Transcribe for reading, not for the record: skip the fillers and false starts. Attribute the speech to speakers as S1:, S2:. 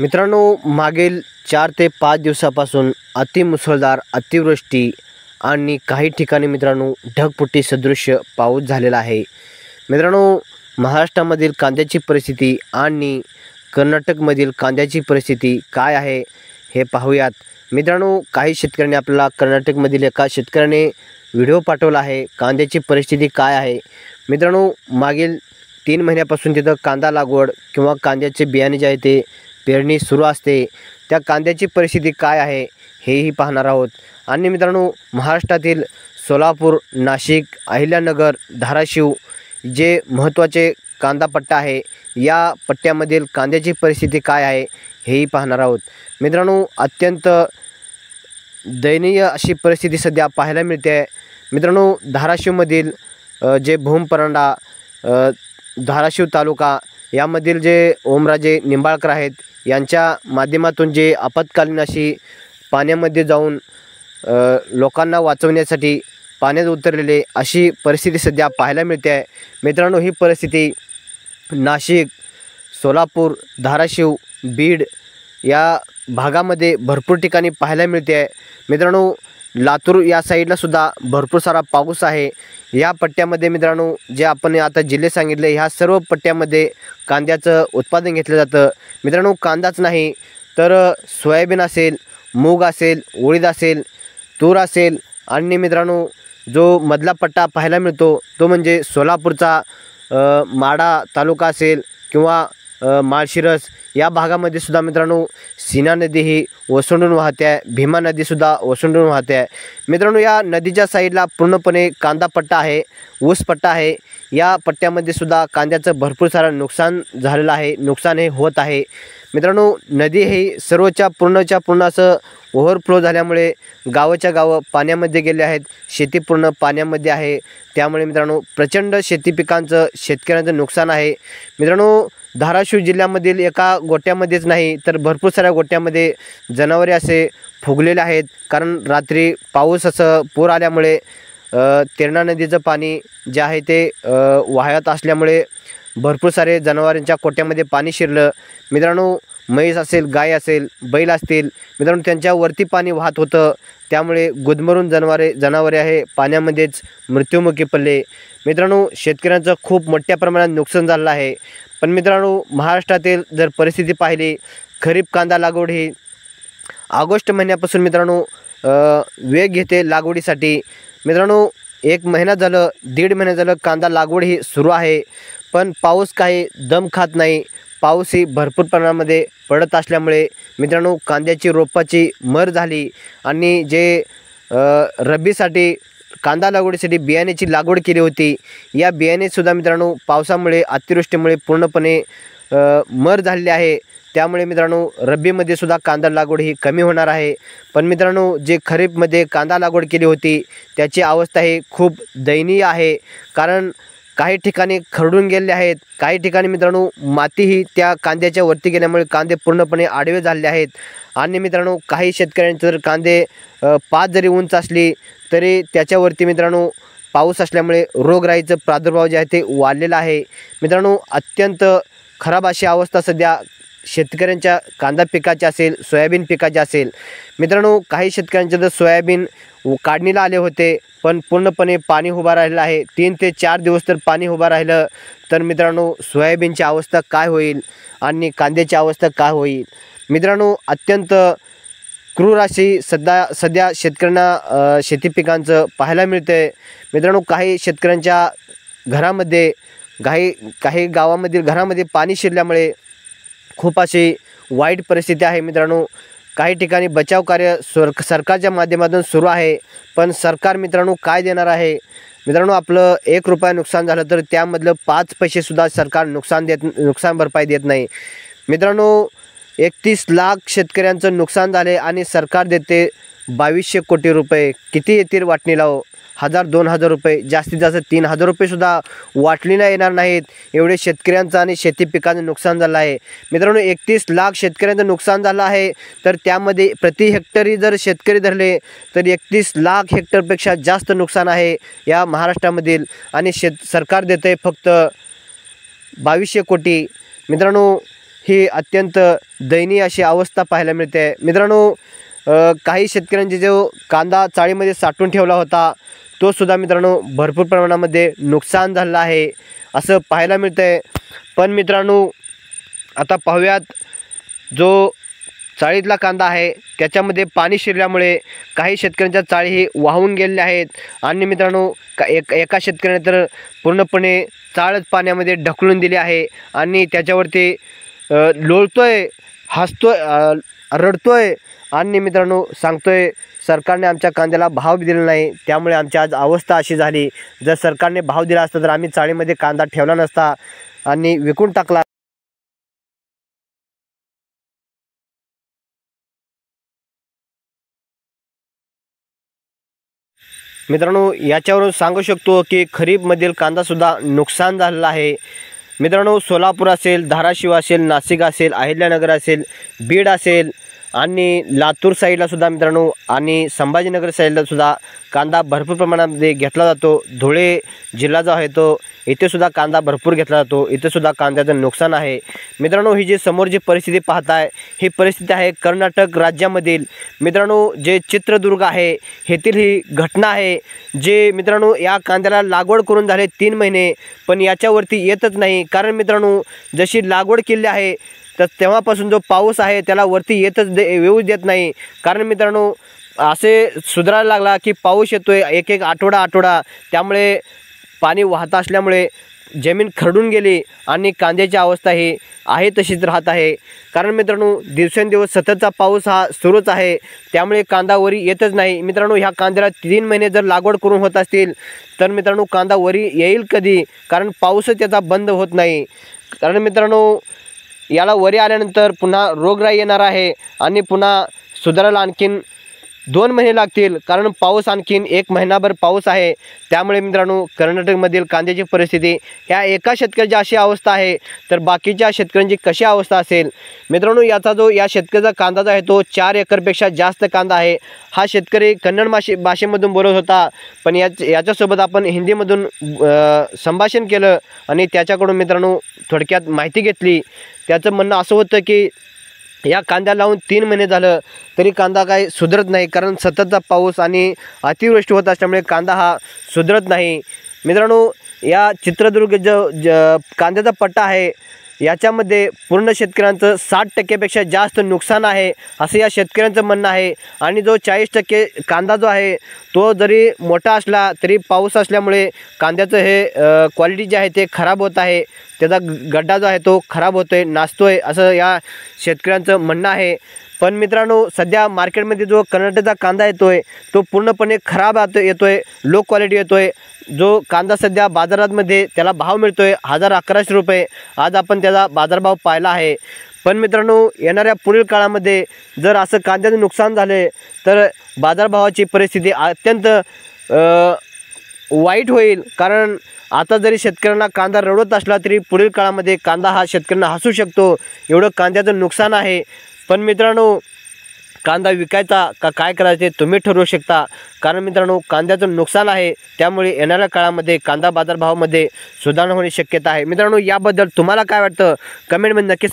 S1: मित्रांनो, मागील 4 ते 5 दिवसापासून अतिमुसळधार अतिवृष्टी आणि काही ठिकाणी मित्रांनो ढगफुटी सदृश्य पाऊस झालेला आहे. मित्रांनो, महाराष्ट्रामधील कांद्याची परिस्थिती आणि कर्नाटकमधील कांद्याची परिस्थिती काय आहे हे पाहूयात. मित्रांनो, काही शेतकऱ्यांनी आपल्याला कर्नाटकमधील एका शेतकऱ्याने व्हिडिओ पाठवला आहे. कांद्याची परिस्थिती काय आहे. मित्रांनो, मागील 3 महिन्यापासून तिथं कांदा लागवड किंवा कांद्याचे बियाणे जे आहे ते पेरणी सुरू असते. त्या कांद्याची परिस्थिती काय आहे हेही पाहणार आहोत. आणि मित्रांनो, महाराष्ट्रातील सोलापूर, नाशिक, अहिल्यानगर, धाराशिव जे महत्त्वाचे कांदा पट्टा आहे, या पट्ट्यामधील कांद्याची परिस्थिती काय आहे हेही पाहणार आहोत. मित्रांनो, अत्यंत दयनीय अशी परिस्थिती सध्या पाहायला मिळते आहे. मित्रांनो, धाराशिवमधील जे भूमपरांडा, धाराशिव तालुका यामधील जे ओमराजे निंबाळकर आहेत, यांच्या माध्यमातून जे आपत्कालीन अशी पाण्यामध्ये जाऊन लोकांना वाचवण्यासाठी पाण्यात उतरलेले अशी परिस्थिती सध्या पाहायला मिळते आहे. मित्रांनो, ही परिस्थिती नाशिक, सोलापूर, धाराशिव, बीड या भागामध्ये भरपूर ठिकाणी पाहायला मिळते आहे. मित्रांनो, लातूर या साईडला सुद्धा भरपूर सारा पाऊस आहे. या पट्ट्यामध्ये मित्रांनो, जे आपण आता जिल्हे सांगितले, ह्या सर्व पट्ट्यामध्ये कांद्याचं उत्पादन घेतलं जातं. मित्रांनो, कांदाच नाही तर सोयाबीन असेल, मूग असेल, उडीद असेल, तूर असेल आणि मित्रांनो जो मधला पट्टा पाहायला मिळतो तो म्हणजे सोलापूरचा माढा तालुका असेल किंवा माळशिरस या भागामध्ये सुद्धा मित्रांनो सीना नदी ही ओसंडून वाहते आहे. भीमा नदीसुद्धा ओसंडून वाहते आहे. मित्रांनो, या नदीच्या साईडला पूर्णपणे कांदा पट्टा आहे, ऊस पट्टा आहे. या पट्ट्यामध्ये सुद्धा कांद्याचं भरपूर सारं नुकसान झालेलं आहे, नुकसान हे होत आहे. मित्रांनो, नदी ही सर्वच्या पूर्ण असं ओव्हरफ्लो झाल्यामुळे गावाच्या गावं पाण्यामध्ये गेले आहेत. शेती पूर्ण पाण्यामध्ये आहे. त्यामुळे मित्रांनो प्रचंड शेती पिकांचं, शेतकऱ्यांचं नुकसान आहे. मित्रांनो, धाराशिव जिल्ह्यामधील एका गोट्यामध्येच नाही तर भरपूर साऱ्या गोट्यामध्ये जनावरे असे फुगलेले आहेत. कारण रात्री पाऊस असं पूर आल्यामुळे तेरणा नदीचं पाणी जे आहे ते वाहत असल्यामुळे भरपूर सारे जनावरांच्या कोट्यामध्ये पाणी शिरलं. मित्रांनो, म्हैस असेल, गाय असेल, बैल असतील, मित्रांनो त्यांच्यावरती पाणी वाहत होतं. त्यामुळे गुदमरून जनावरे आहे पाण्यामध्येच मृत्युमुखी पडले. मित्रांनो, शेतकऱ्यांचं खूप मोठ्या प्रमाणात नुकसान झालं आहे. पण मित्रांनो, महाराष्ट्रातील जर परिस्थिती पाहिली, खरीप कांदा लागवड ही ऑगस्ट महिन्यापासून मित्रांनो वेग घेते लागवडीसाठी. मित्रांनो, 1 महिना झालं, 1.5 महिना झालं कांदा लागवड ही सुरू आहे. पण पाऊस काही दम खात नाही. पाऊस ही भरपूर प्रमाणामध्ये पडत असल्यामुळे मित्रांनो कांद्याची रोपाची मर झाली. आणि जे रब्बीसाठी कांदा लागवडीसाठी बियाण्याची लागवड केली होती, या बियाणेसुद्धा मित्रांनो पावसामुळे, अतिवृष्टीमुळे पूर्णपणे मर झालेली आहे. त्यामुळे मित्रांनो रब्बीमध्ये सुद्धा कांदा लागवड ही कमी होणार आहे. पण मित्रांनो, जे खरीपमध्ये कांदा लागवड केली होती त्याची अवस्था ही खूप दयनीय आहे. कारण काही ठिकाणी खरडून गेलेले आहेत, काही ठिकाणी मित्रांनो माती ही त्या कांद्याच्या वरती गेल्यामुळे कांदे पूर्णपणे आडवे झालेले आहेत. आणि मित्रांनो, काही शेतकऱ्यांचे जर कांदे 5 जरी उंच असली तरी त्याच्यावरती मित्रांनो पाऊस असल्यामुळे रोगराईचं प्रादुर्भाव जे आहे ते वाढलेला आहे. मित्रांनो, अत्यंत खराब अशी अवस्था सध्या शेतकऱ्यांच्या कांदा पिकाची असेल, सोयाबीन पिकाची असेल. मित्रांनो, काही शेतकऱ्यांचे तर सोयाबीन काढणीला आले होते, पण पूर्णपणे पाणी उभा राहिलं आहे. 3 ते 4 दिवस तर पाणी उभं राहिलं तर मित्रांनो सोयाबीनची अवस्था काय होईल आणि कांद्याची अवस्था काय होईल. मित्रांनो, अत्यंत क्रूर अशी सध्या शेतकऱ्यांना शेती पिकांचं पाहायला मिळतं आहे. मित्रांनो, काही शेतकऱ्यांच्या घरामध्ये, काही गावामधील घरामध्ये पाणी शिरल्यामुळे खूप अशी वाईट परिस्थिती आहे. मित्रांनो, काही ठिकाणी बचाव कार्य सरकारच्या माध्यमातून सुरू आहे. पण सरकार मित्रांनो काय देणार आहे. मित्रांनो, आपलं 1 रुपया नुकसान झालं तर त्यामधलं 5 पैसेसुद्धा सरकार नुकसान भरपाई देत नाही. मित्रांनो, 31 लाख शेतकऱ्यांचं नुकसान झाले आणि सरकार देते 2200 कोटी रुपये. किती येतील वाटणीला हो? 1000-2000 रुपये, जास्तीत जास्त 3000 रुपयेसुद्धा वाटणीला येणार नाहीत. एवढे शेतकऱ्यांचं आणि शेती पिकांचं नुकसान झालं आहे. मित्रांनो, 31 लाख शेतकऱ्यांचं नुकसान झालं आहे तर त्यामध्ये प्रति हेक्टरी जर शेतकरी धरले तर 31 लाख हेक्टरपेक्षा जास्त नुकसान आहे या महाराष्ट्रामधील. आणि सरकार देते फक्त 2200 कोटी. मित्रांनो, ही अत्यंत दयनीय अशी अवस्था पाहायला मिळते मित्रांनो। काही शेतकऱ्यांचे जो कांदा चाळीमध्ये साठवून ठेवला होता तो सुद्धा मित्रांनो भरपूर प्रमाणामध्ये नुकसान झालेलं आहे असं पाहायला मिळतंय। पण मित्रांनो आता पाहूयात, जो चाळीतला कांदा आहे त्याच्यामध्ये पाणी शिरल्यामुळे काही शेतकऱ्यांच्या चाळी ही वाहून गेलेल्या आहेत आणि मित्रांनो एका शेतकऱ्याने तर पूर्णपणे चाळच पाण्यामध्ये ढकलून दिली आहे आणि त्याच्यावरती लोळतोय, हसतोय, रडतोय आणि मित्रांनो सांगतोय सरकारने आमच्या कांद्याला भाव दिला नाही, त्यामुळे आमची आज अवस्था अशी झाली। जर सरकारने भाव दिला असता तर आम्ही चाळीमध्ये कांदा ठेवला नसता आणि विकून टाकला। मित्रांनो याच्यावरून सांगू शकतो की खरीपमधील कांदासुद्धा नुकसान झालेलं आहे मित्रांनो। सोलापूर असेल, धाराशिव असेल, नाशिक असेल, अहिल्यानगर असेल, बीड असेल आणि लातूर साईडला सुद्धा मित्रांनो आणि संभाजीनगर साईडला सुद्धा कांदा भरपूर प्रमाणामध्ये घेतला जातो। धुळे जिल्हा जो आहे तो इथे सुद्धा कांदा भरपूर घेतला जातो, इथे सुद्धा कांद्याचं नुकसान आहे मित्रांनो। ही जी समोर जी परिस्थिती पाहताय ही परिस्थिती आहे कर्नाटक राज्यामधील मित्रांनो। जे चित्रदुर्ग आहे येथील ही घटना आहे, जे मित्रांनो या कांद्याला लागवड करून झाले 3 महिने पण याच्यावरती येतच नाही। कारण मित्रांनो जशी लागवड केली आहे तर तेव्हापासून जो पाऊस आहे त्याला वरती येऊ देत नाही। कारण मित्रांनो असे सुधारायला लागला की पाऊस येतोय एक आठवडा, त्यामुळे पाणी वाहत असल्यामुळे जमीन खरडून गेली आणि कांद्याची अवस्था ही आहे तशीच राहत आहे। कारण मित्रांनो दिवसेंदिवस सततचा पाऊस हा सुरूच आहे, त्यामुळे कांदा वरी येतच नाही मित्रांनो। ह्या कांद्याला 3 महिने जर लागवड करून होत असतील तर मित्रांनो कांदा वरी येईल कधी, कारण पाऊसच त्याचा बंद होत नाही। कारण मित्रांनो याला वरी आल्यानंतर पुन्हा रोगराई येणार आहे आणि पुन्हा सुधारायला आणखीन 2 महिने लागतील, कारण पाऊस आणखीन 1 महिनाभर पाऊस आहे। त्यामुळे मित्रांनो कर्नाटकमधील कांद्याची परिस्थिती ह्या एका शेतकऱ्याची अशी अवस्था आहे तर बाकीच्या शेतकऱ्यांची कशी अवस्था असेल मित्रांनो। याचा जो या शेतकऱ्याचा कांदा जो आहे तो 4 एकरपेक्षा जास्त कांदा आहे। हा शेतकरी कन्नड भाषेमधून बोलत होता, पण याच्यासोबत आपण हिंदीमधून संभाषण केलं आणि त्याच्याकडून मित्रांनो थोडक्यात माहिती घेतली। त्याचं म्हणणं असं होतं की या कांद्या लावून 3 महिने झालं तरी कांदा काही सुधरत नाही, कारण सततचा पाऊस आणि अतिवृष्टी होत असल्यामुळे कांदा हा सुधरत नाही मित्रांनो। या चित्रदुर्ग जो कांद्याचा पट्टा आहे याच्यामध्ये पूर्ण शेतकऱ्यांचं 60% जास्त नुकसान आहे असं या शेतकऱ्यांचं म्हणणं आहे। आणि जो 40% कांदा जो आहे तो जरी मोठा असला तरी पाऊस असल्यामुळे कांद्याचं हे क्वालिटी जे आहे ते खराब होत आहे, त्याचा गड्डा जो आहे तो खराब होतोय, नाचतोय असं या शेतकऱ्यांचं म्हणणं आहे। पण मित्रांनो सध्या मार्केटमध्ये जो कर्नाटकचा कांदा येतोय तो पूर्णपणे खराब येतोय, लो क्वालिटी येतोय। जो कांदा सध्या बाजारामध्ये त्याला भाव मिळतोय 1000-1100 रुपये, आज आपण त्याचा बाजारभाव पाहिला आहे। पण मित्रांनो येणाऱ्या पुढील काळामध्ये जर असं कांद्याचं नुकसान झाले तर बाजारभावाची परिस्थिती अत्यंत वाईट होईल। कारण आता जरी शेतकऱ्यांना कांदा रडत असला तरी पुढील काळामध्ये कांदा हा शेतकऱ्यांना हसू शकतो, एवढं कांद्याचं नुकसान आहे। पण मित्रांनो कांदा विकायचा का काय करायचे तुम्ही ठरवू शकता, कारण मित्रांनो कांद्याचं नुकसान आहे, त्यामुळे येणाऱ्या काळामध्ये कांदा बाजारभावामध्ये सुधारणा होण्याची शक्यता आहे। मित्रांनो याबद्दल तुम्हाला काय वाटतं कमेंटमध्ये नक्की